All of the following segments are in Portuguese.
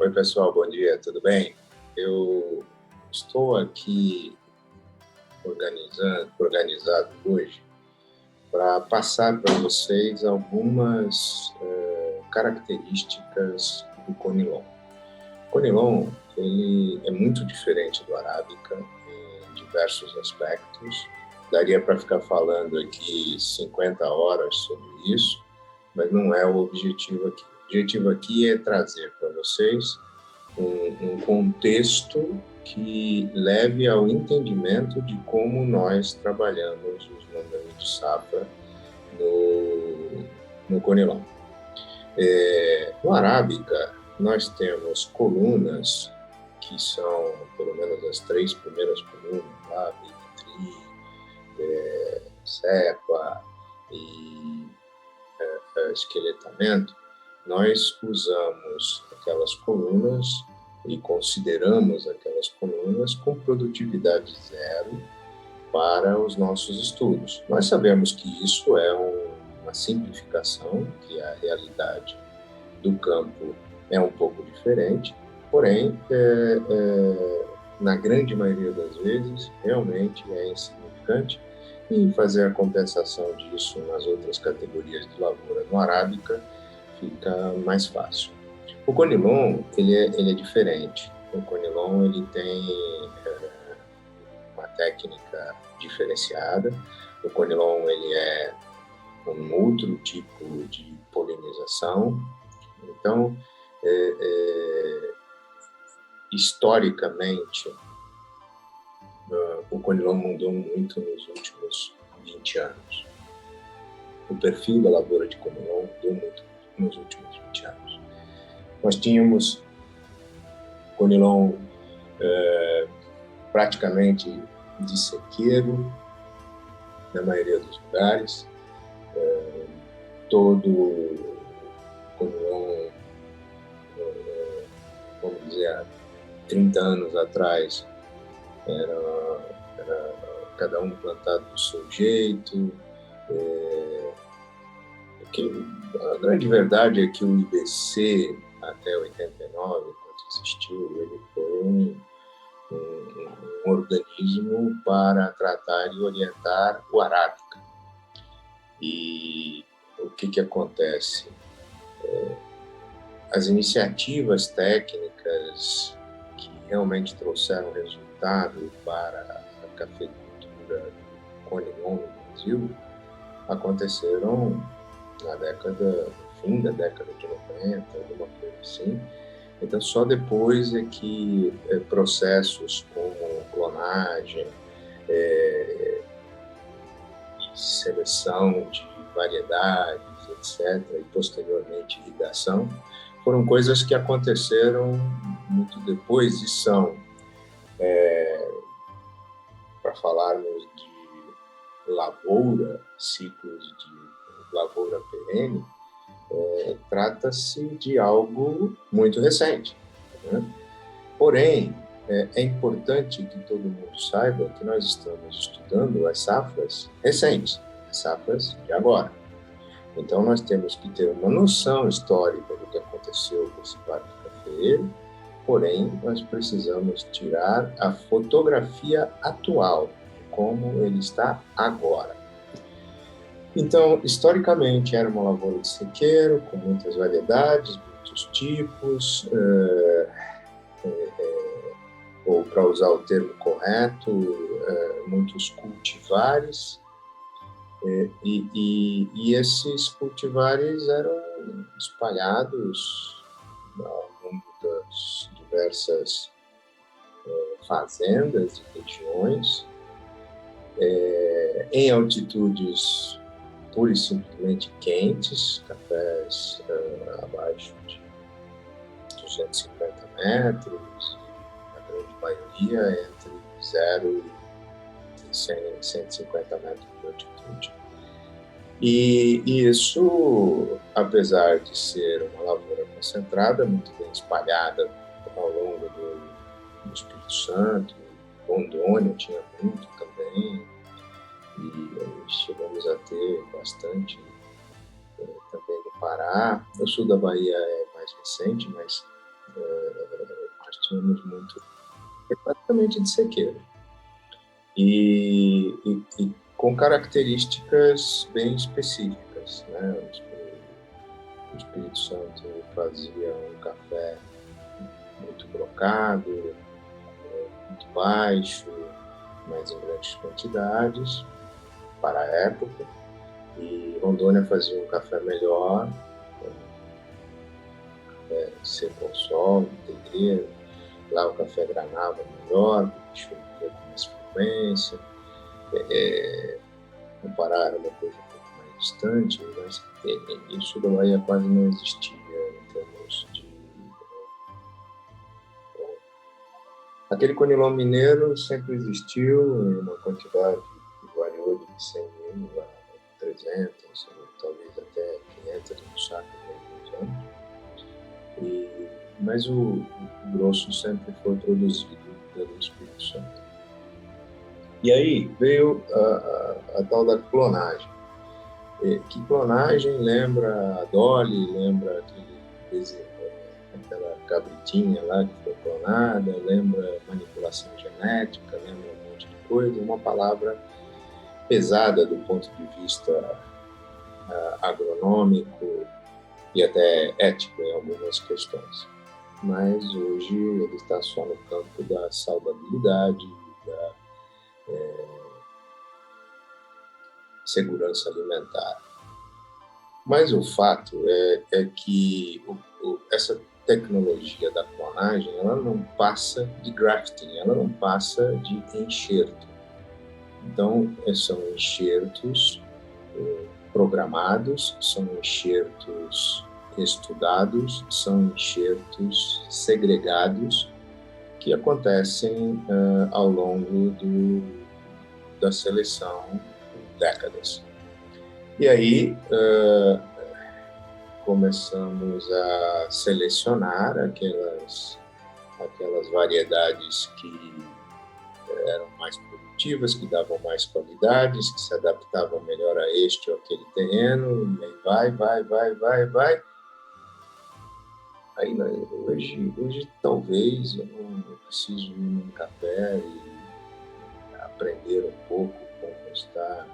Oi, pessoal, bom dia, tudo bem? Eu estou aqui organizado hoje para passar para vocês algumas características do Conilon. O Conilon ele é muito diferente do Arábica em diversos aspectos. Daria para ficar falando aqui 50 horas sobre isso, mas não é o objetivo aqui. O objetivo aqui é trazer para vocês um contexto que leve ao entendimento de como nós trabalhamos os números de safra no Conilon. No Arábica, nós temos colunas que são, pelo menos as 3 primeiras colunas, lá, Tri, cepa e esqueletamento. Nós usamos aquelas colunas e consideramos aquelas colunas com produtividade zero para os nossos estudos. Nós sabemos que isso é uma simplificação, que a realidade do campo é um pouco diferente, porém, na grande maioria das vezes, realmente é insignificante, e fazer a compensação disso nas outras categorias de lavoura no Arábica fica mais fácil. O Conilon, ele é diferente. O Conilon, ele tem uma técnica diferenciada. O Conilon, ele é um outro tipo de polinização. Então, historicamente, o Conilon mudou muito nos últimos 20 anos. O perfil da lavoura de Conilon mudou muito nos últimos 20 anos. Nós tínhamos Conilon praticamente de sequeiro, na maioria dos lugares. Todo Conilon, vamos dizer, há 30 anos atrás, era cada um plantado do seu jeito. A grande verdade é que o IBC, até 89, quando existiu, ele foi um organismo para tratar e orientar o Arábica. E o que acontece? As iniciativas técnicas que realmente trouxeram resultado para a cafeicultura do Conilon no Brasil aconteceram no fim da década de 90, alguma coisa assim. Então, só depois é que processos como clonagem, seleção de variedades, etc., e posteriormente irrigação, foram coisas que aconteceram muito depois e são, para falarmos de lavoura, ciclos de lavoura perene, trata-se de algo muito recente, né? Porém, é importante que todo mundo saiba que nós estamos estudando as safras recentes, as safras de agora. Então, nós temos que ter uma noção histórica do que aconteceu com esse parque cafeeiro, porém, nós precisamos tirar a fotografia atual de como ele está agora. Então, historicamente, era uma lavoura de sequeiro, com muitas variedades, muitos tipos, ou, para usar o termo correto, muitos cultivares, e esses cultivares eram espalhados ao longo das diversas fazendas e regiões, em altitudes pura e simplesmente quentes, cafés abaixo de 250 metros, a grande maioria entre 0 e 150 metros de altitude. E isso, apesar de ser uma lavoura concentrada, muito bem espalhada ao longo do Espírito Santo, Rondônia tinha muito também, e chegamos a ter bastante também no Pará. O sul da Bahia é mais recente, mas Nós tínhamos muito, praticamente de sequeiro. E com características bem específicas, né? O Espírito Santo fazia um café muito brocado, muito baixo, mas em grandes quantidades para a época. E Rondônia fazia um café melhor, seco ao sol, inteiro. Lá o café granava melhor, porque chovia com mais frequência. No Pará era uma coisa um pouco mais distante, mas isso da Bahia quase não existia em termos de... Aquele conilon mineiro sempre existiu em uma quantidade que variou de 100 mil a 300, talvez até 500 no saco de alguns anos. Mas o grosso sempre foi produzido pelo Espírito Santo. E aí veio a tal da clonagem. Que clonagem lembra a Dolly, lembra aquela cabritinha lá que foi clonada, lembra manipulação genética, lembra um monte de coisa, uma palavra pesada do ponto de vista agronômico e até ético em algumas questões. Mas hoje ele está só no campo da saudabilidade, da segurança alimentar. Mas o fato é que essa tecnologia da clonagem, ela não passa de grafting, ela não passa de enxerto. Então, são enxertos programados, são enxertos estudados, são enxertos segregados que acontecem ao longo da seleção por décadas. E aí começamos a selecionar aquelas variedades que eram mais produtivas, que davam mais qualidades, que se adaptavam melhor a este ou aquele terreno, e aí vai. Aí, hoje talvez eu não preciso ir num café e aprender um pouco como está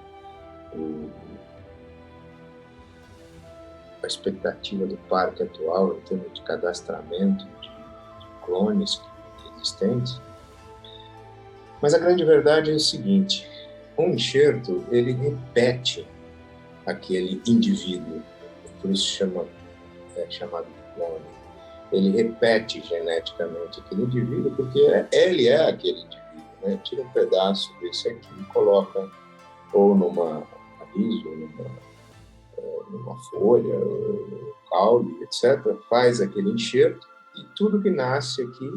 a expectativa do parque atual em termos de cadastramento de clones existentes. Mas a grande verdade é o seguinte: um enxerto, ele repete aquele indivíduo, por isso é chamado de clone. Ele repete geneticamente aquele indivíduo, porque ele é aquele indivíduo, né? Tira um pedaço desse aqui e coloca ou numa raiz, ou numa folha, no caule, etc. Faz aquele enxerto e tudo que nasce aqui,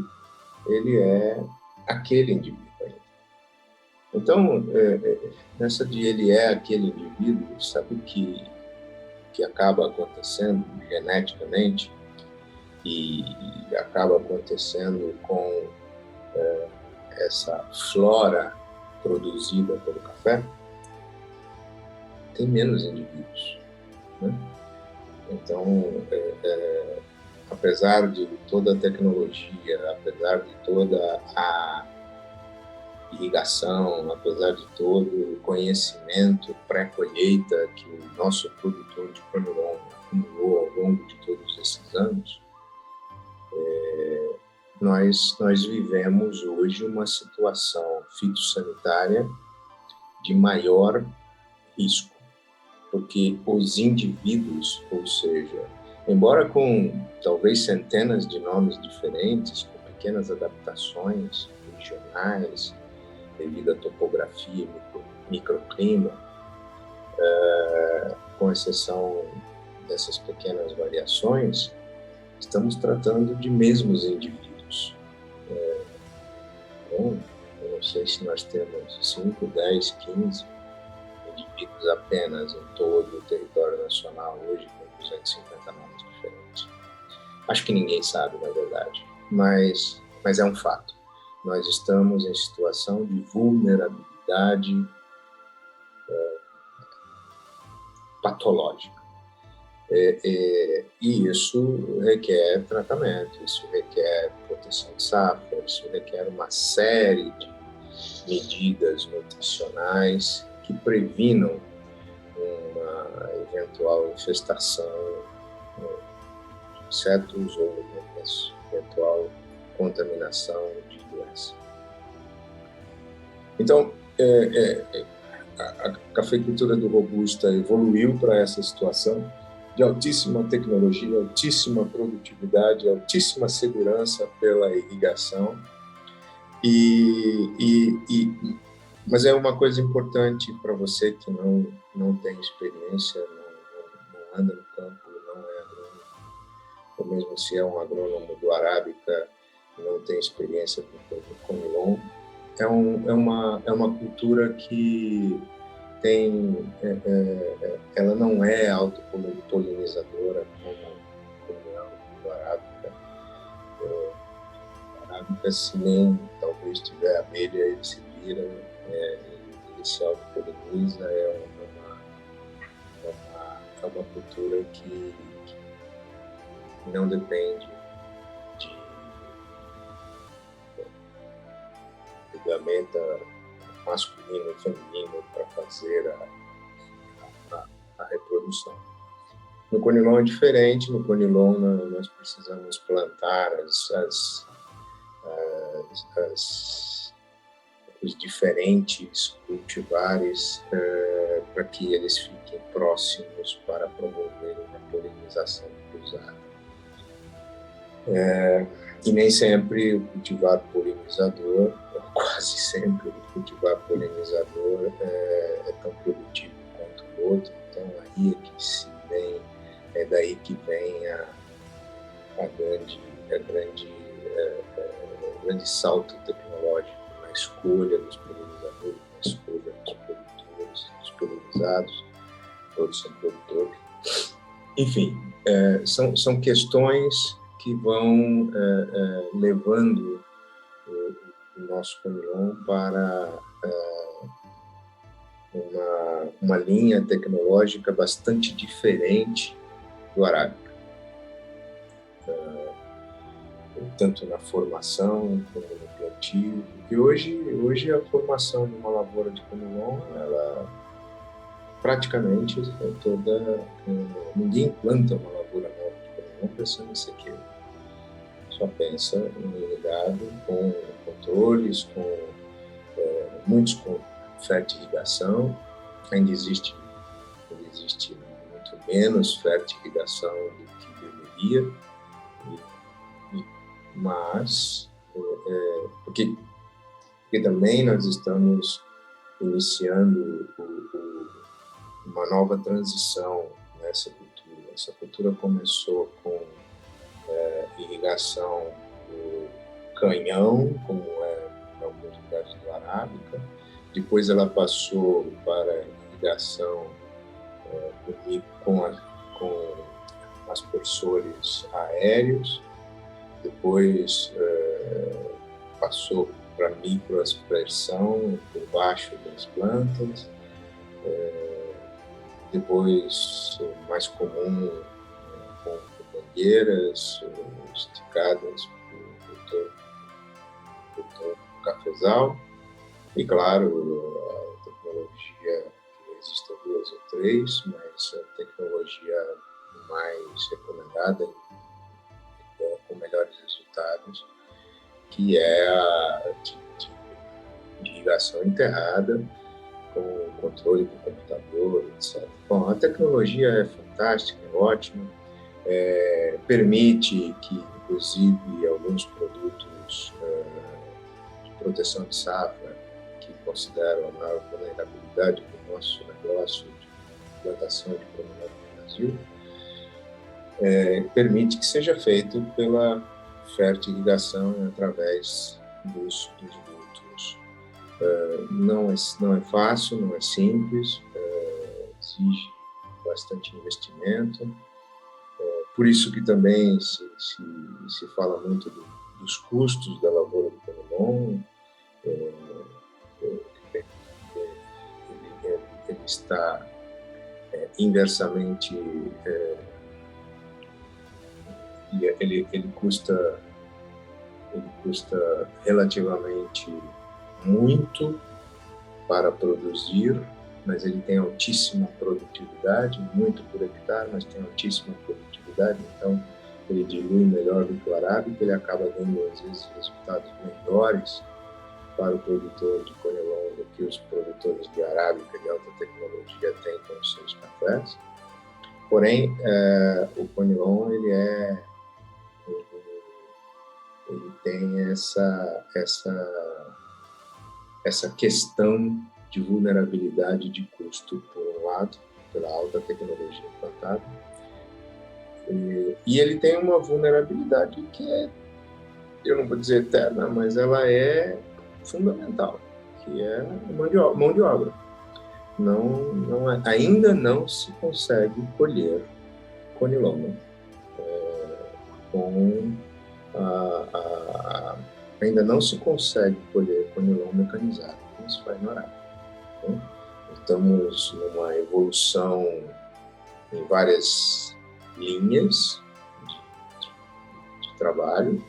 ele é aquele indivíduo. Então, nessa de ele é aquele indivíduo, sabe o que acaba acontecendo geneticamente e acaba acontecendo com essa flora produzida pelo café? Tem menos indivíduos, né? Então, apesar de toda a tecnologia, apesar de toda a irrigação, apesar de todo o conhecimento pré-colheita que o nosso produtor de conilon acumulou ao longo de todos esses anos, nós vivemos hoje uma situação fitossanitária de maior risco, porque os indivíduos, ou seja, embora com talvez centenas de nomes diferentes, com pequenas adaptações regionais, devido à topografia, microclima, com exceção dessas pequenas variações, estamos tratando de mesmos indivíduos. Então, eu não sei se nós temos 5, 10, 15 indivíduos apenas em todo o território nacional hoje, com 250 nomes diferentes. Acho que ninguém sabe, na verdade, mas é um fato. Nós estamos em situação de vulnerabilidade patológica. E isso requer tratamento, isso requer proteção de safra, isso requer uma série de medidas nutricionais que previnam uma eventual infestação de insetos ou uma eventual contaminação de doença. Então, a cafeicultura do Robusta evoluiu para essa situação de altíssima tecnologia, altíssima produtividade, altíssima segurança pela irrigação. Mas é uma coisa importante para você que não tem experiência, não anda no campo, não é agrônomo, ou mesmo se é um agrônomo do Arábica, não tem experiência com Conilon. É uma cultura que ela não é autopolinizadora como é o do Arábica. O Arábica, se nem talvez tiver abelha, ele se vira, ele se autopoliniza, é uma cultura que não depende de ferramenta masculino e feminino para fazer a reprodução. No Conilon é diferente. No Conilon nós precisamos plantar os diferentes cultivares para que eles fiquem próximos para promover uma polinização cruzada. E nem sempre o cultivar polinizador, quase sempre o cultivar polinizador é tão produtivo quanto o outro. Então aí é daí que vem o grande salto tecnológico na escolha dos polinizadores, na escolha dos produtores, dos polinizados, todos são produtores. Enfim, são questões que vão levando o nosso Conilon para uma linha tecnológica bastante diferente do Arábica, tanto na formação como no plantio. E hoje a formação de uma lavoura de Conilon, ela praticamente toda... ninguém planta uma lavoura nova de Conilon pensando em sequeiro. Só pensa em irrigado, com controles, muitos com fertirrigação. Ainda existe muito menos fertirrigação do que deveria, mas porque também nós estamos iniciando uma nova transição nessa cultura. Essa cultura começou com irrigação do canhão, como é em alguns lugares do Arábica. Depois ela passou para irrigação com aspersores aéreos. Depois passou para microaspersão por baixo das plantas. Depois, mais comum, com mangueiras esticadas por todo o cafezal. E, claro, a tecnologia, que existem 2 ou 3, mas a tecnologia mais recomendada com melhores resultados, que é a de irrigação enterrada, com controle do computador, etc. Bom, a tecnologia é fantástica, é ótima, permite que, inclusive, alguns produtos de proteção de safra, que consideram a maior vulnerabilidade do nosso negócio de plantação de Conilon no Brasil, permite que seja feito pela fertirrigação através dos dutos. Não é fácil, não é simples, exige bastante investimento. Por isso que também se fala muito dos custos da lavoura do Conilon. Ele está inversamente ele custa relativamente muito para produzir, mas ele tem altíssima produtividade, muito por hectare, mas tem altíssima produtividade, então ele dilui melhor do que o arábica, ele acaba dando, às vezes, resultados melhores para o produtor de conilon do que os produtores de arábica de alta tecnologia têm com os seus cafés. Porém, o conilon, ele tem essa questão de vulnerabilidade de custo, por um lado, pela alta tecnologia implantada, e ele tem uma vulnerabilidade que é, eu não vou dizer eterna, mas ela é fundamental, que é mão de obra. Ainda não se consegue colher conilon ainda não se consegue colher conilon mecanizado, como se faz no arábica. Estamos numa evolução em várias linhas de trabalho.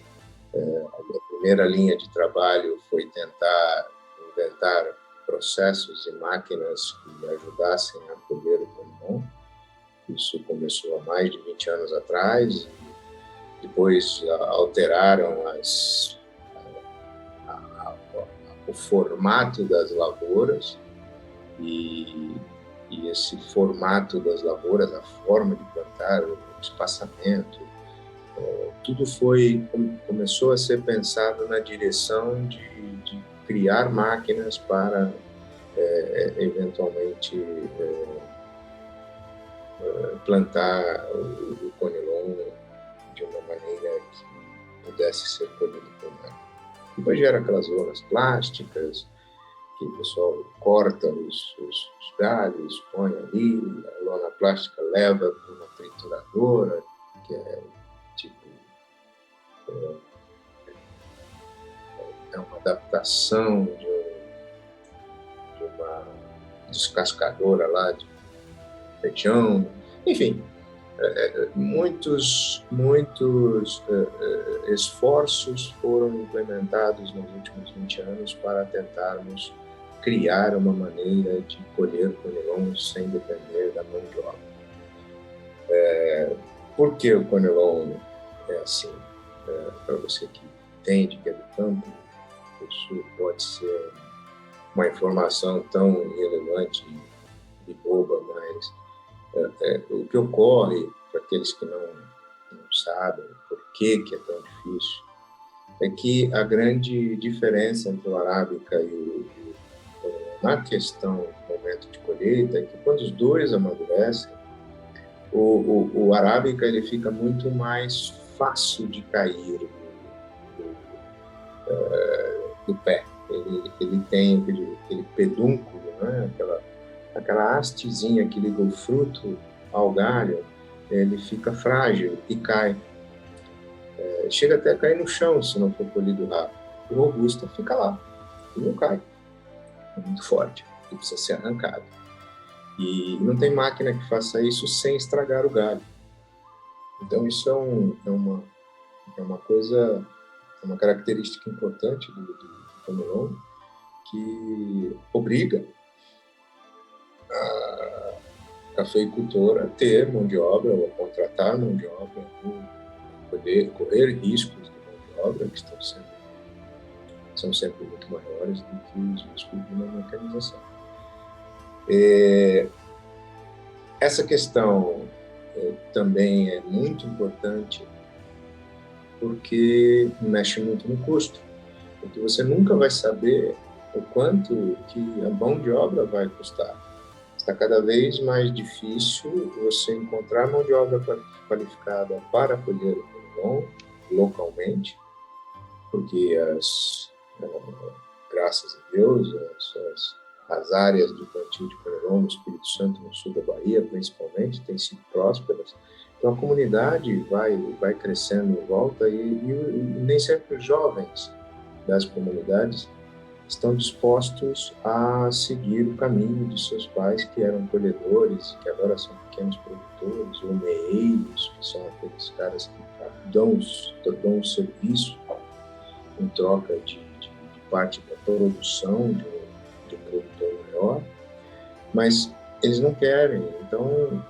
A primeira linha de trabalho foi tentar inventar processos e máquinas que ajudassem a colher o conilon. Isso começou há mais de 20 anos atrás. Depois alteraram o formato das lavouras, e esse formato das lavouras, a forma de plantar, o espaçamento, tudo começou a ser pensado na direção de criar máquinas para eventualmente plantar o conilon de uma maneira que pudesse ser colhido por máquina. Depois gera aquelas lonas plásticas, que o pessoal corta os galhos, põe ali, a lona plástica leva para uma trituradora, que é tipo uma adaptação de uma descascadora lá de feijão, enfim, muitos esforços foram implementados nos últimos 20 anos para tentarmos criar uma maneira de colher conilon sem depender da mão de obra. Por que o conilon é assim? Para você que entende, que é do campo, isso pode ser uma informação tão irrelevante e boba, mas o que ocorre, para aqueles que não sabem por que é tão difícil, é que a grande diferença entre o arábica e o na questão do momento de colheita é que quando os dois amadurecem, o arábica ele fica muito mais fácil de cair do pé. Ele tem aquele pedúnculo, né? Aquela hastezinha que liga o fruto ao galho, ele fica frágil e cai. Chega até a cair no chão se não for colhido rápido. O robusta fica lá e não cai. É muito forte e precisa ser arrancado. E não tem máquina que faça isso sem estragar o galho. Então isso é uma coisa, é uma característica importante do conilon, que obriga a cafeicultor a ter mão de obra, ou a contratar mão de obra, ou poder correr riscos de mão de obra que são sempre muito maiores do que os riscos de uma mecanização. Essa questão também é muito importante porque mexe muito no custo, porque você nunca vai saber o quanto que a mão de obra vai custar. Está cada vez mais difícil você encontrar mão de obra qualificada para colher o conilon localmente, porque graças a Deus, as áreas de plantio de conilon no Espírito Santo, no sul da Bahia, principalmente, têm sido prósperas. Então, a comunidade vai crescendo em volta e nem sempre os jovens das comunidades estão dispostos a seguir o caminho de seus pais, que eram colhedores, que agora são pequenos produtores, ou meeiros, que são aqueles caras que dão um serviço em troca de parte da produção de um produtor maior, mas eles não querem. Então,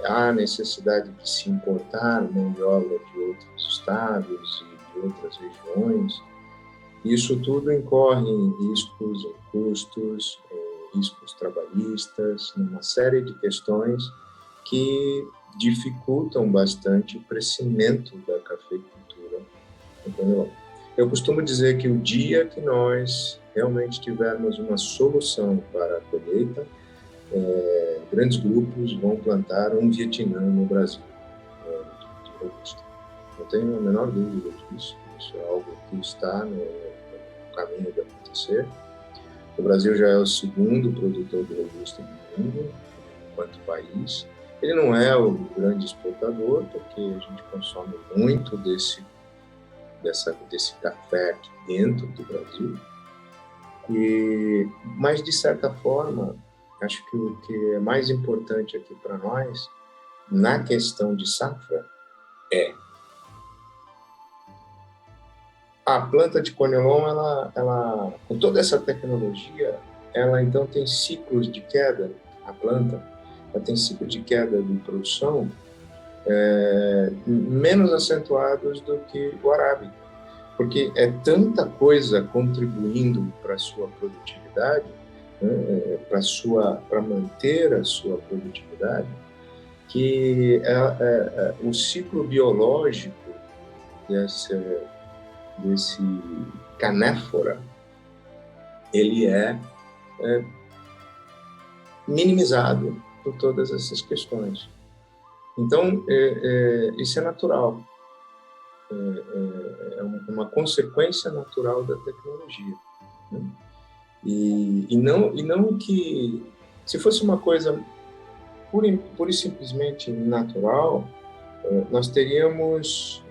há necessidade de se importar mão de obra de outros estados e de outras regiões. Isso tudo incorre em riscos, em custos, em riscos trabalhistas, numa série de questões que dificultam bastante o crescimento da cafeicultura. Entendeu? Eu costumo dizer que o dia que nós realmente tivermos uma solução para a colheita, grandes grupos vão plantar um Vietnã no Brasil, de robusta. Não tenho a menor dúvida disso. Isso é algo que está no caminho de acontecer. O Brasil já é o segundo produtor de robusta do mundo, enquanto país. Ele não é o grande exportador, porque a gente consome muito desse café aqui dentro do Brasil. Mas, de certa forma, acho que o que é mais importante aqui para nós, na questão de safra, é a planta de Conilon, ela, com toda essa tecnologia, ela então tem ciclos de queda, a planta, ela tem ciclos de queda de produção menos acentuados do que o arábica, porque é tanta coisa contribuindo para a sua produtividade, né, para manter a sua produtividade, que o ciclo biológico desse canéfora, ele é minimizado por todas essas questões. Então, isso é natural. É uma consequência natural da tecnologia, né? E não que, se fosse uma coisa pura e simplesmente natural, nós teríamos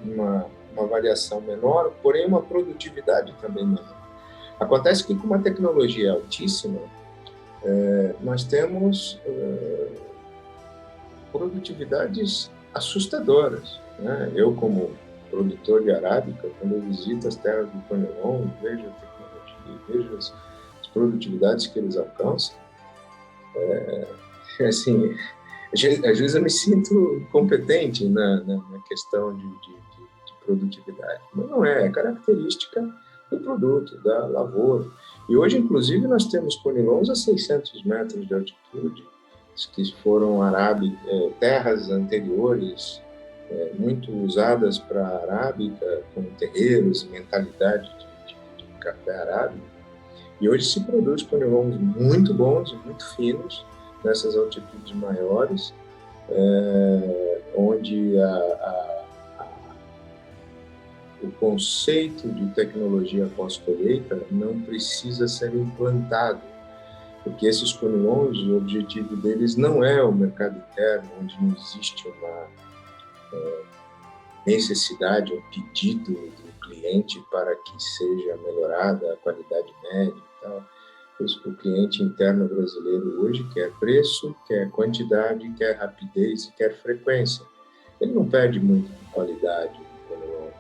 uma variação menor, porém uma produtividade também menor. Acontece que com uma tecnologia altíssima, nós temos produtividades assustadoras, né? Eu, como produtor de arábica, quando eu visito as terras do Conilon, vejo a tecnologia, vejo as produtividades que eles alcançam, assim, às vezes eu me sinto competente na questão de produtividade, mas não é característica do produto, da lavoura. E hoje, inclusive, nós temos Conilons a 600 metros de altitude, que foram terras anteriores muito usadas para arábica, com terreiros e mentalidade de café arábica. E hoje se produz Conilons muito bons e muito finos, nessas altitudes maiores, onde o conceito de tecnologia pós-colheita não precisa ser implantado, porque esses Conilons, o objetivo deles não é o mercado interno, onde não existe uma necessidade, um pedido do cliente para que seja melhorada a qualidade média e tal. O cliente interno brasileiro hoje quer preço, quer quantidade, quer rapidez e quer frequência. Ele não pede muito por qualidade,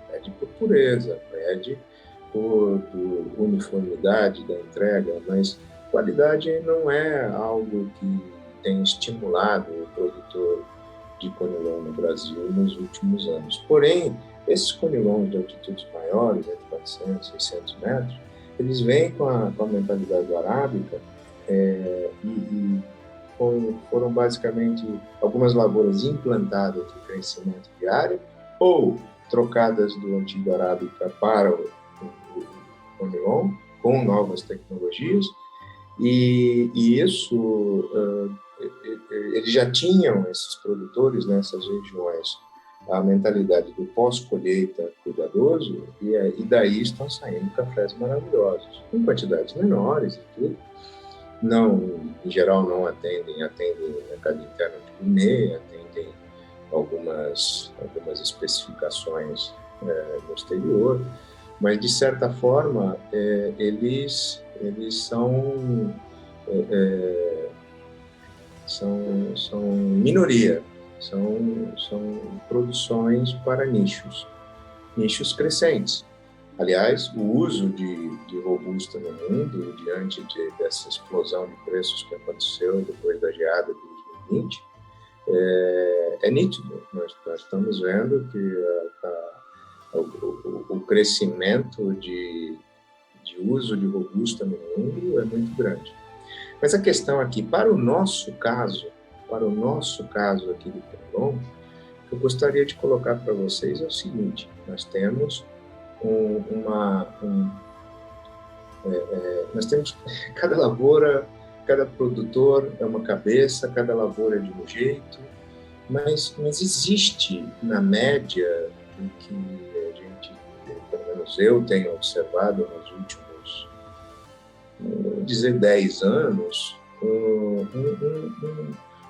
pede por pureza, pede por uniformidade da entrega, mas qualidade não é algo que tem estimulado o produtor de Conilon no Brasil nos últimos anos. Porém, esses Conilons de altitudes maiores, entre 400 e 600 metros, eles vêm com a mentalidade arábica e foram basicamente algumas lavouras implantadas de crescimento de área ou trocadas do antigo arábica para o Conilon com novas tecnologias, e isso eles já tinham, esses produtores nessas regiões, a mentalidade do pós-colheita cuidadoso, e daí estão saindo cafés maravilhosos, com quantidades menores e tudo. Não, em geral não atendem o mercado interno de gourmet, atendem algumas especificações no exterior, mas de certa forma eles são minoria São produções para nichos crescentes. Aliás, o uso de robusta no mundo, diante dessa explosão de preços que aconteceu depois da geada de 2020, é nítido. Nós estamos vendo que o crescimento de uso de robusta no mundo é muito grande. Mas a questão aqui, para o nosso caso aqui do Conilon, eu gostaria de colocar para vocês é o seguinte: nós temos nós temos cada lavoura, cada produtor é uma cabeça, cada lavoura é de um jeito, mas existe, na média, o que a gente, pelo menos eu tenho observado nos últimos, vou dizer, 10 anos,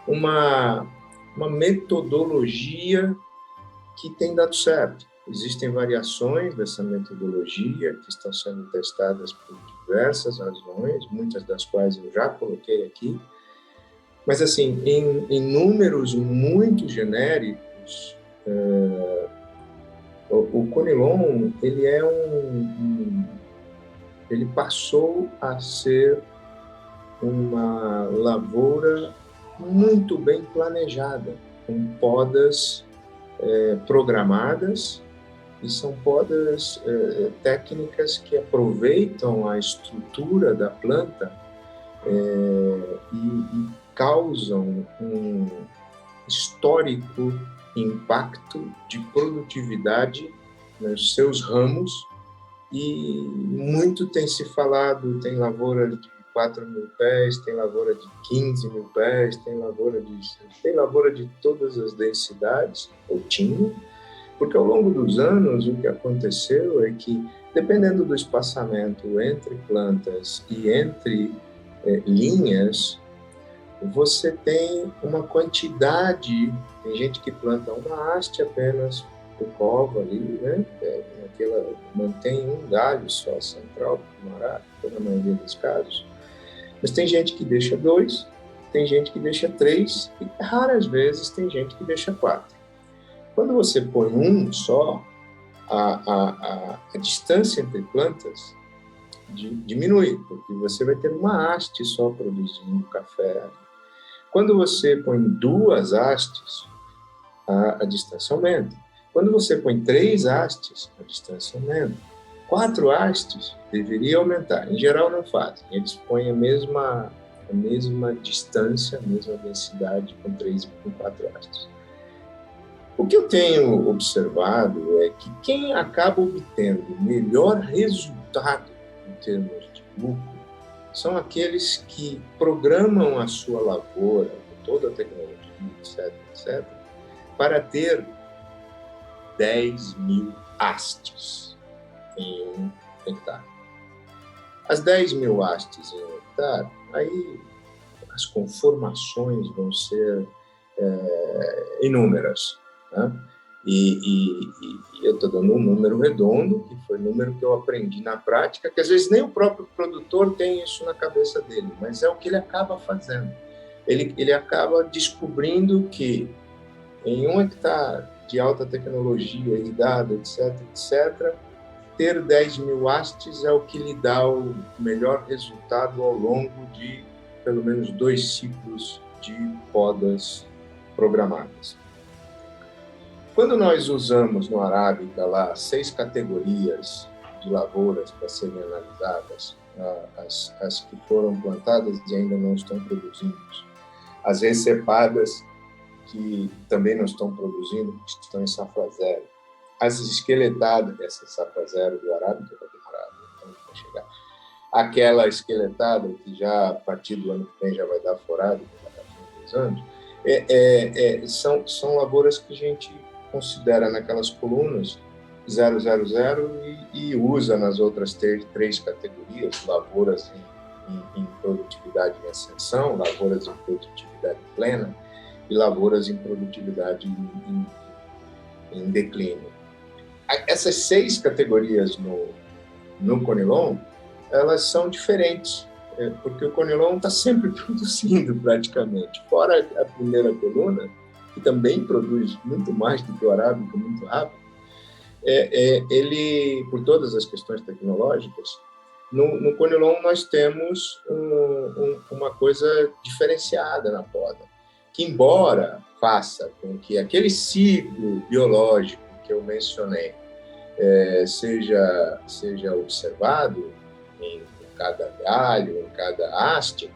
uma metodologia que tem dado certo. Existem variações dessa metodologia que estão sendo testadas por diversas razões, muitas das quais eu já coloquei aqui, mas, assim, em números muito genéricos, o Conilon, ele ele passou a ser uma lavoura muito bem planejada, com podas programadas, e são podas técnicas que aproveitam a estrutura da planta e causam um histórico impacto de produtividade nos seus ramos, e muito tem se falado, tem lavoura de 4.000 pés, tem lavoura de 15.000 pés, tem lavoura de todas as densidades, ou tinha, porque ao longo dos anos o que aconteceu é que, dependendo do espaçamento entre plantas e entre linhas, você tem uma quantidade, tem gente que planta uma haste apenas por cova ali, né? Mantém um galho só central, na maioria dos casos, mas tem gente que deixa 2, tem gente que deixa 3 e raras vezes tem gente que deixa 4. Quando você põe um só, a distância entre plantas diminui, porque você vai ter uma haste só produzindo café. Quando você põe 2 hastes, a distância aumenta. Quando você põe 3 hastes, a distância aumenta. 4 hastes deveria aumentar. Em geral, não fazem. Eles põem a mesma distância, a mesma densidade com 3 e com 4 hastes. O que eu tenho observado é que quem acaba obtendo melhor resultado em termos de lucro são aqueles que programam a sua lavoura, com toda a tecnologia, etc., para ter 10.000 hastes em 1 hectare. As 10.000 hastes em 1 hectare, aí as conformações vão ser inúmeras. Né? E eu estou dando um número redondo, que foi o número que eu aprendi na prática, que às vezes nem o próprio produtor tem isso na cabeça dele, mas é o que ele acaba fazendo. Ele acaba descobrindo que em 1 hectare de alta tecnologia, irrigado, etc., ter 10.000 hastes é o que lhe dá o melhor resultado ao longo de pelo menos 2 ciclos de podas programadas. Quando nós usamos no Arábica lá 6 categorias de lavouras para serem analisadas, as que foram plantadas e ainda não estão produzindo, as recepadas que também não estão produzindo, que estão em safra zero, as esqueletadas, essa safra zero do Arábica vai demorar, então vai chegar. Aquela esqueletada que já a partir do ano que vem já vai dar forado, vai dar 2 anos, são lavouras que a gente considera naquelas colunas 000 e usa nas outras 3 categorias, lavouras em produtividade em ascensão, lavouras em produtividade plena e lavouras em produtividade em declínio. Essas 6 categorias no Conilon, elas são diferentes, porque o Conilon está sempre produzindo praticamente. Fora a primeira coluna, que também produz muito mais do que o arábica, muito rápido, ele, por todas as questões tecnológicas, no Conilon nós temos uma coisa diferenciada na poda, que embora faça com que aquele ciclo biológico que eu mencionei seja observado em cada galho, em cada haste,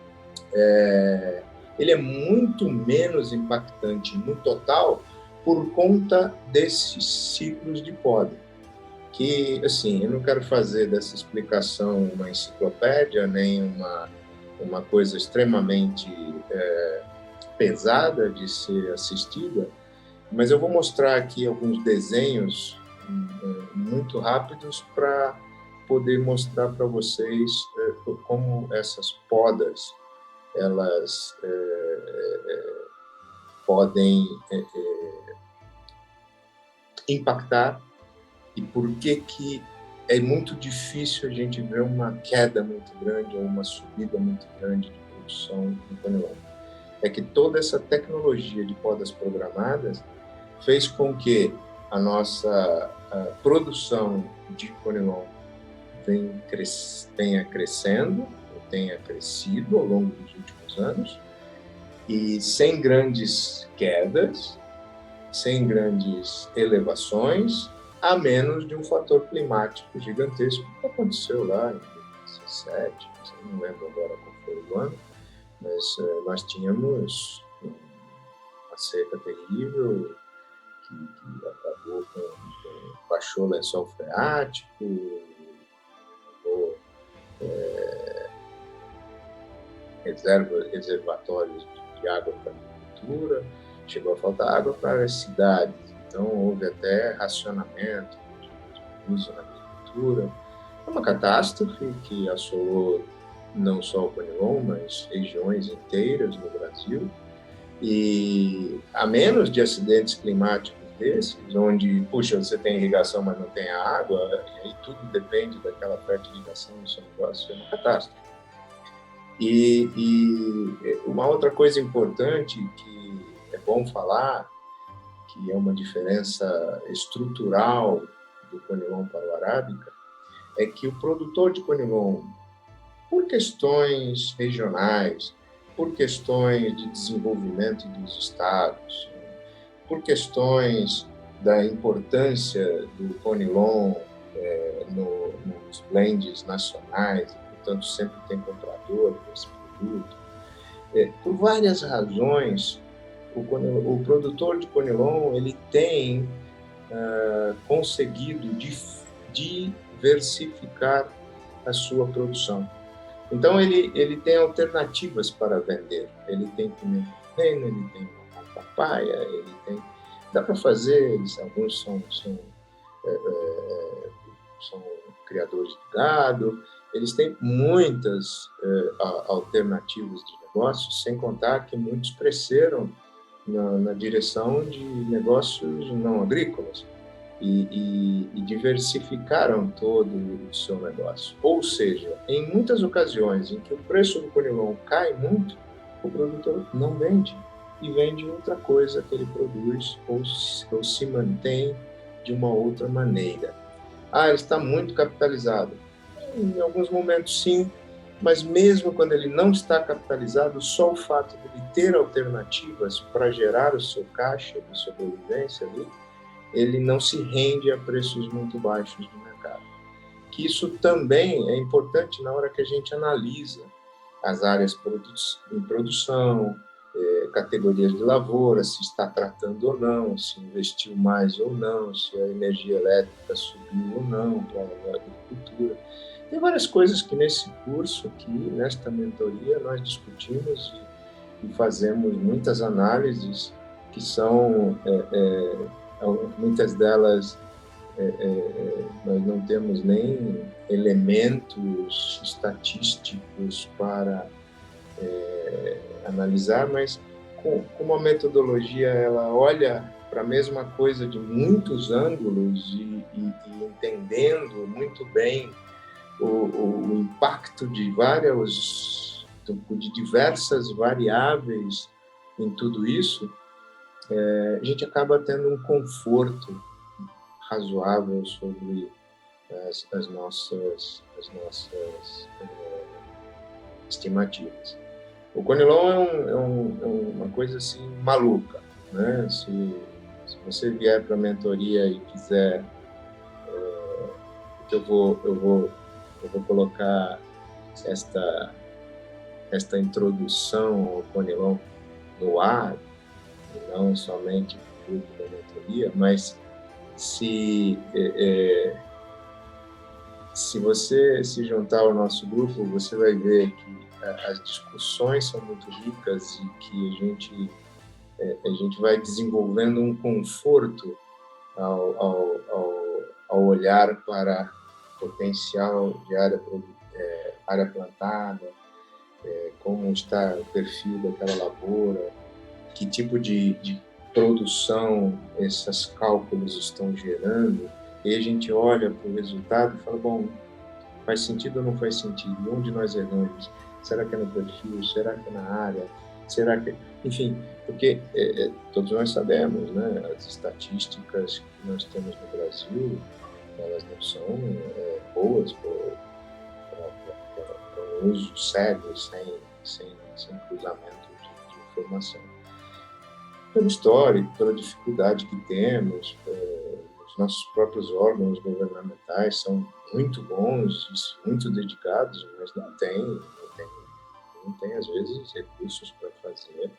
ele é muito menos impactante no total por conta desses ciclos de poda. Que, assim, eu não quero fazer dessa explicação uma enciclopédia, nem uma coisa extremamente pesada de ser assistida, mas eu vou mostrar aqui alguns desenhos muito rápidos para poder mostrar para vocês como essas podas elas podem impactar e por que é muito difícil a gente ver uma queda muito grande ou uma subida muito grande de produção no Conilon. É que toda essa tecnologia de podas programadas fez com que a nossa produção de Conilon tenha crescido ao longo dos últimos anos e sem grandes quedas, sem grandes elevações, a menos de um fator climático gigantesco que aconteceu lá em 2017, não lembro agora qual foi o ano, mas nós tínhamos uma seca terrível que acabou baixou o lençol freático, reservatórios de água para a agricultura, chegou a faltar água para as cidades, então houve até racionamento de uso na agricultura. É uma catástrofe que assolou não só o Conilon, mas regiões inteiras no Brasil, e a menos de acidentes climáticos desses, onde, puxa, você tem irrigação, mas não tem água, e aí tudo depende daquela fertilização do seu negócio, é uma catástrofe. E uma outra coisa importante que é bom falar, que é uma diferença estrutural do Conilon para o arábica, é que o produtor de Conilon, por questões regionais, por questões de desenvolvimento dos estados, por questões da importância do Conilon nos blends nacionais, portanto sempre tem comprador desse produto. Por várias razões, o produtor de Conilon ele tem conseguido diversificar a sua produção. Então, ele tem alternativas para vender. Ele tem pimenta reina, ele tem papaya, ele tem... Dá para fazer, alguns são criadores de gado, eles têm muitas alternativas de negócio, sem contar que muitos cresceram na direção de negócios não agrícolas e diversificaram todo o seu negócio. Ou seja, em muitas ocasiões em que o preço do Conilon cai muito, o produtor não vende e vende outra coisa que ele produz ou se mantém de uma outra maneira. Ele está muito capitalizado. Em alguns momentos, sim, mas mesmo quando ele não está capitalizado, só o fato de ele ter alternativas para gerar o seu caixa de sobrevivência ali, ele não se rende a preços muito baixos do mercado. Que isso também é importante na hora que a gente analisa as áreas em produção, categorias de lavoura, se está tratando ou não, se investiu mais ou não, se a energia elétrica subiu ou não para a agricultura. Tem várias coisas que nesse curso aqui, nesta mentoria, nós discutimos e fazemos muitas análises que são, muitas delas, nós não temos nem elementos estatísticos para analisar, mas como a metodologia ela olha para a mesma coisa de muitos ângulos e entendendo muito bem o impacto de diversas variáveis em tudo isso, a gente acaba tendo um conforto razoável sobre as nossas estimativas. O Conilon é uma coisa assim maluca, né? Se você vier para a mentoria e quiser, eu vou colocar esta introdução ao Conilon no ar, e não somente para o grupo da mentoria, mas se você se juntar ao nosso grupo, você vai ver que as discussões são muito ricas e que a gente vai desenvolvendo um conforto ao olhar para potencial de área plantada, como está o perfil daquela lavoura, que tipo de produção esses cálculos estão gerando, e a gente olha para o resultado e fala, bom, faz sentido ou não faz sentido? Onde nós erramos? Será que é no perfil? Será que é na área? Será que... Enfim, porque todos nós sabemos, né? As estatísticas que nós temos no Brasil, elas não são boas para um uso cego, sem cruzamento de informação. Pelo histórico, pela dificuldade que temos, os nossos próprios órgãos governamentais são muito bons, muito dedicados, mas não tem às vezes recursos para fazer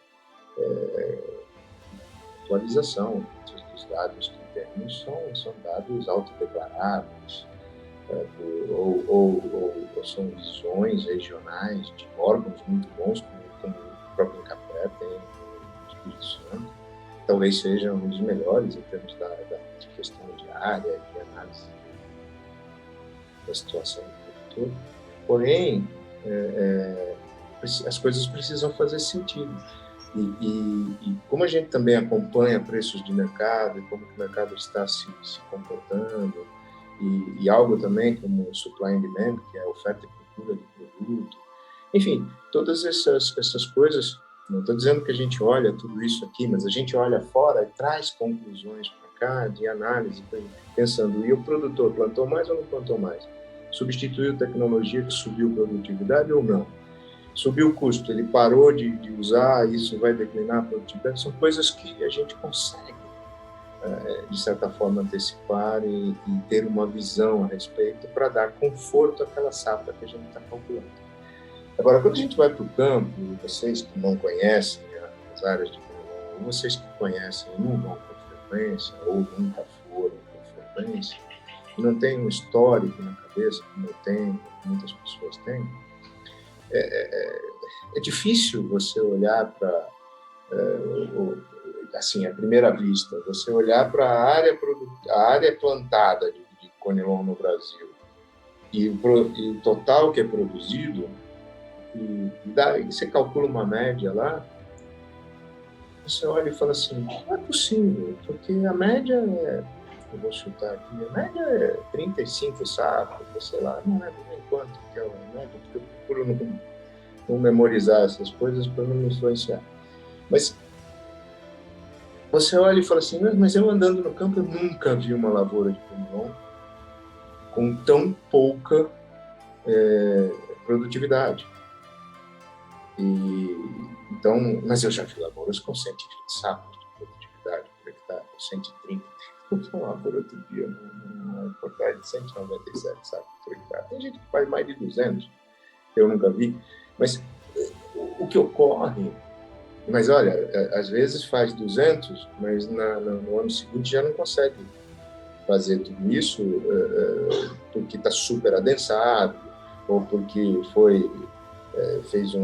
atualização. Os dados que temos são dados autodeclarados, ou são visões regionais de órgãos muito bons, como o próprio Incapé tem no Espírito Santo. Talvez seja um dos melhores em termos de questão de área, de análise da situação do produtor. Porém, as coisas precisam fazer sentido. E como a gente também acompanha preços de mercado e como o mercado está se comportando, e algo também como supply and demand, que é a oferta e procura do produto, enfim, todas essas coisas. Não estou dizendo que a gente olha tudo isso aqui, mas a gente olha fora e traz conclusões para cá de análise, pensando, e o produtor plantou mais ou não plantou mais? Substituiu tecnologia que subiu produtividade ou não? Subiu o custo, ele parou de usar, isso vai declinar a produtividade? São coisas que a gente consegue, de certa forma, antecipar e ter uma visão a respeito para dar conforto àquela safra que a gente está calculando. Agora, quando a gente vai para o campo, vocês que não conhecem as áreas de Conilon, ou vocês que conhecem e não vão com frequência, ou nunca foram com frequência, e não tem um histórico na cabeça, como eu tenho, muitas pessoas têm, é difícil você olhar para, assim, à primeira vista, você olhar para a área plantada de Conilon no Brasil e o total que é produzido, e você calcula uma média lá, você olha e fala assim, não é possível, porque a média eu vou chutar aqui, a média é 35 sacos, sei lá, não lembro nem quanto que é a média, porque eu procuro não memorizar essas coisas para não me influenciar. Mas você olha e fala assim, mas eu andando no campo, eu nunca vi uma lavoura de Conilon com tão pouca produtividade. Então, mas eu já vi lavouras com 120 sacos de produtividade por hectare, 130. Eu vi uma lavoura outro dia, numa reportagem de 197 sacos por hectare. Tem gente que faz mais de 200, eu nunca vi. Mas o que ocorre... Mas olha, às vezes faz 200, mas no ano seguinte já não consegue fazer tudo isso porque está super adensado, ou porque fez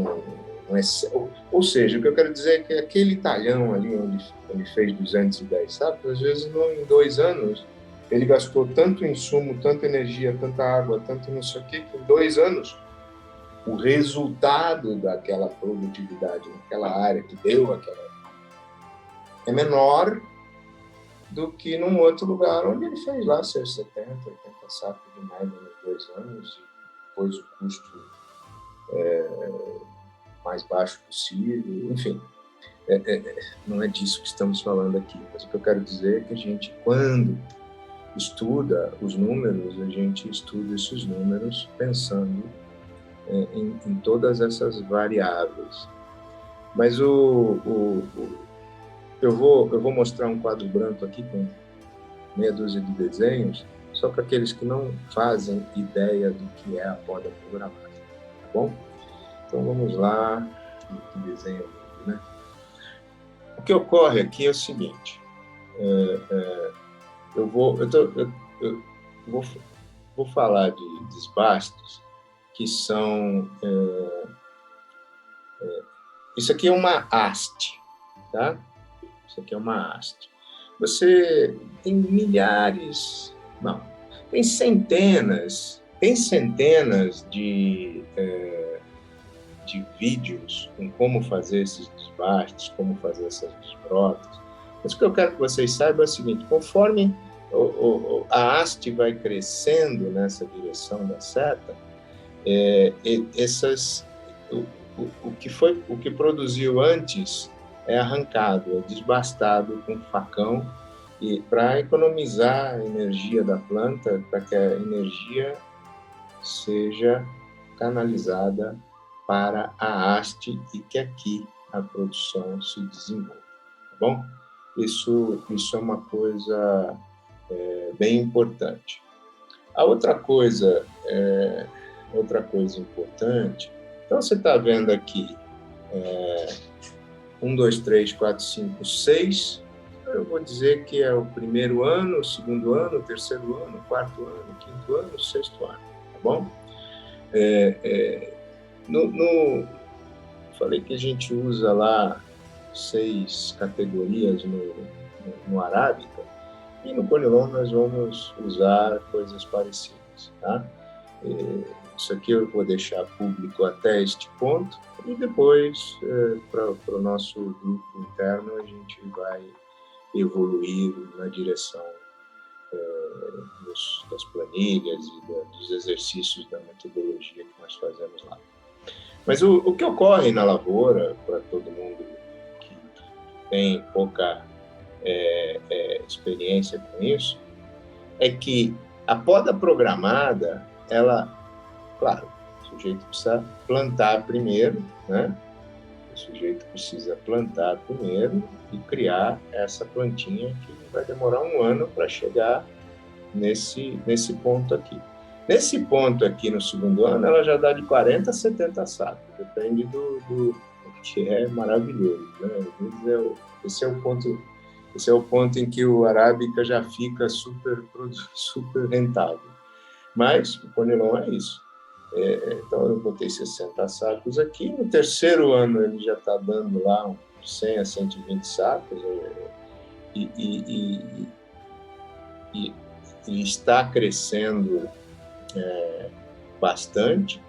ou seja, o que eu quero dizer é que aquele talhão ali onde fez 210 sacos, às vezes em 2 anos ele gastou tanto insumo, tanta energia, tanta água, tanto não sei o que em 2 anos o resultado daquela produtividade naquela área que deu aquela é menor do que num outro lugar onde ele fez lá seus 70, 80 sacos de média nos 2 anos e pôs o custo mais baixo possível, enfim. não é disso que estamos falando aqui, mas o que eu quero dizer é que a gente, quando estuda os números, a gente estuda esses números pensando em todas essas variáveis. Mas eu vou mostrar um quadro branco aqui com meia dúzia de desenhos, só para aqueles que não fazem ideia do que é a poda programada, tá bom? Então vamos lá, que desenho lindo, né? O que ocorre aqui é o seguinte, eu vou falar de desbastos que são... isso aqui é uma haste, tá? Isso aqui é uma haste. Você tem milhares, não, tem centenas de vídeos com como fazer esses desbastes, como fazer essas desbrotas. Mas o que eu quero que vocês saibam é o seguinte, conforme a haste vai crescendo nessa direção da seta, o que produziu antes é arrancado, é desbastado com facão, e para economizar a energia da planta, para que a energia seja canalizada para a haste e que aqui a produção se desenvolva, tá bom? Isso é uma coisa bem importante. A outra coisa importante, então você está vendo aqui 1, 2, 3, 4, 5, 6, eu vou dizer que é o primeiro ano, o segundo ano, o terceiro ano, o quarto ano, o quinto ano, o sexto ano, tá bom? Falei que a gente usa lá 6 categorias no Arábica, e no Conilon nós vamos usar coisas parecidas, tá? Isso aqui eu vou deixar público até este ponto, e depois, para o nosso grupo interno, a gente vai evoluir na direção das planilhas e dos exercícios da metodologia que nós fazemos lá. Mas o que ocorre na lavoura, para todo mundo que tem pouca experiência com isso, é que a poda programada, claro, o sujeito precisa plantar primeiro, né? O sujeito precisa plantar primeiro e criar essa plantinha que vai demorar 1 ano para chegar nesse ponto aqui. Nesse ponto aqui, no segundo ano, ela já dá de 40 a 70 sacos, depende do que é maravilhoso, né? Esse é o ponto em que o Arábica já fica super rentável. Mas o Conilon é isso. Então, eu botei 60 sacos aqui. No terceiro ano, ele já está dando lá 100 a 120 sacos. E está crescendo bastante.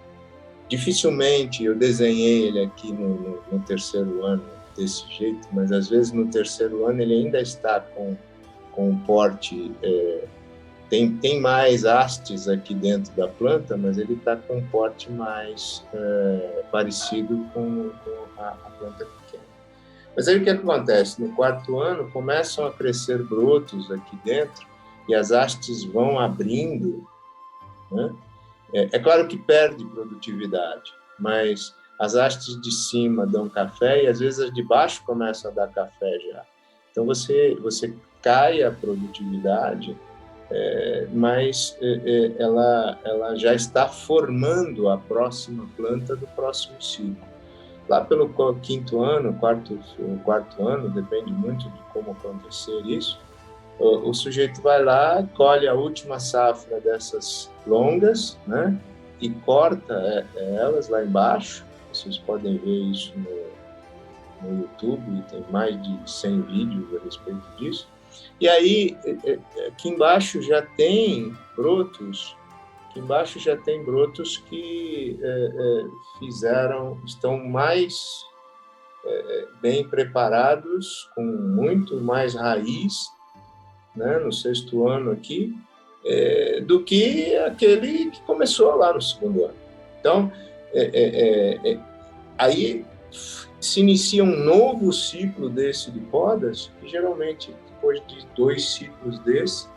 Dificilmente eu desenhei ele aqui no terceiro ano desse jeito, mas às vezes no terceiro ano ele ainda está com um porte... Tem mais hastes aqui dentro da planta, mas ele está com um porte mais parecido com a planta pequena. Mas aí o que acontece? No quarto ano começam a crescer brotos aqui dentro e as hastes vão abrindo, né? É claro que perde produtividade, mas as hastes de cima dão café e às vezes as de baixo começam a dar café já. Então você cai a produtividade, mas ela já está formando a próxima planta do próximo ciclo. Lá pelo quinto ano, quarto ano, depende muito de como acontecer isso, o sujeito vai lá, colhe a última safra dessas longas, né, e corta elas lá embaixo. Vocês podem ver isso no YouTube, tem mais de 100 vídeos a respeito disso. E aí, aqui embaixo já tem brotos, que estão mais bem preparados, com muito mais raiz, né, no sexto ano aqui, do que aquele que começou lá no segundo ano. Então, aí se inicia um novo ciclo desse de podas, e geralmente, depois de 2 ciclos desse,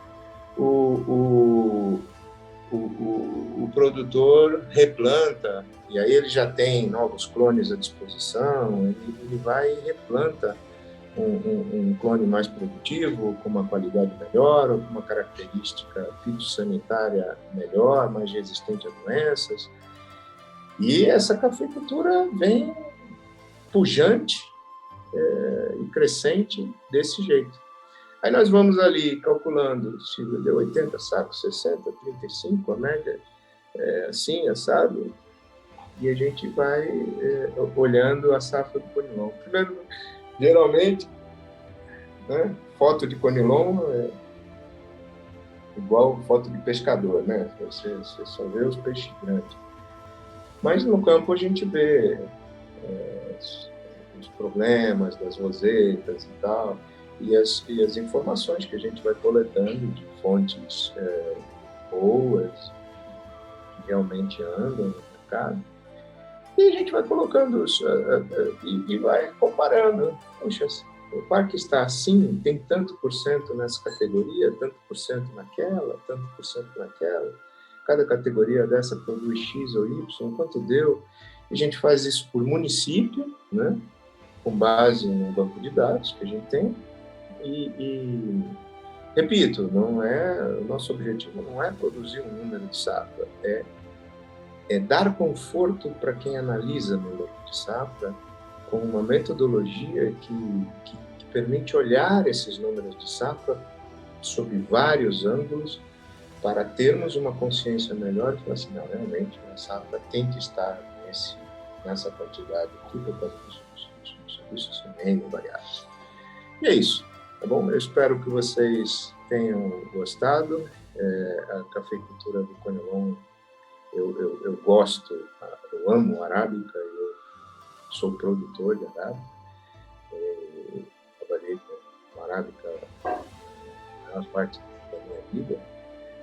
o produtor replanta, e aí ele já tem novos clones à disposição, ele vai e replanta um clone mais produtivo, com uma qualidade melhor, ou com uma característica fitossanitária melhor, mais resistente a doenças. E essa cafeicultura vem pujante e crescente desse jeito. Aí nós vamos ali calculando se deu 80 sacos, 60, 35, a média é assim, assado, e a gente vai olhando a safra do Conilon. Primeiro, geralmente, né, foto de Conilon é igual foto de pescador, né? Você só vê os peixes grandes. Mas no campo a gente vê os problemas das rosetas e tal, e as informações que a gente vai coletando de fontes boas, que realmente andam no mercado, e a gente vai colocando e vai comparando. Poxa, o parque está assim, tem tanto por cento nessa categoria, tanto por cento naquela, tanto por cento naquela. Cada categoria dessa produz X ou Y, quanto deu? A gente faz isso por município, né? Com base no banco de dados que a gente tem. E repito, o nosso objetivo não é produzir um número de safra, é dar conforto para quem analisa o número de safra com uma metodologia que permite olhar esses números de safra sob vários ângulos para termos uma consciência melhor de que, assim, não, realmente, a safra tem que estar nessa quantidade aqui, por causa dos serviços são meio variados. E é isso, tá bom? Eu espero que vocês tenham gostado. A cafeicultura do Conilon, eu gosto, eu amo arábica, eu sou produtor de arábica, trabalhei com arábica a maior parte da minha vida,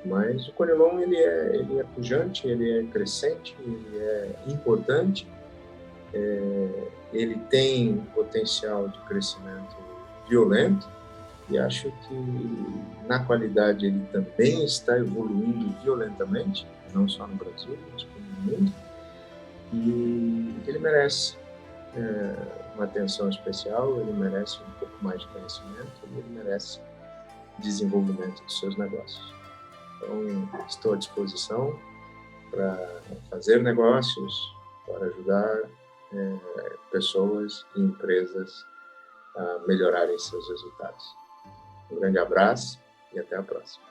mas o Conilon ele é pujante, ele é crescente, ele é importante, ele tem potencial de crescimento violento, e acho que na qualidade ele também está evoluindo violentamente, não só no Brasil, mas no mundo, e ele merece uma atenção especial, ele merece um pouco mais de conhecimento, e ele merece desenvolvimento dos seus negócios. Então, estou à disposição para fazer negócios, para ajudar pessoas e empresas a melhorarem seus resultados. Um grande abraço e até a próxima.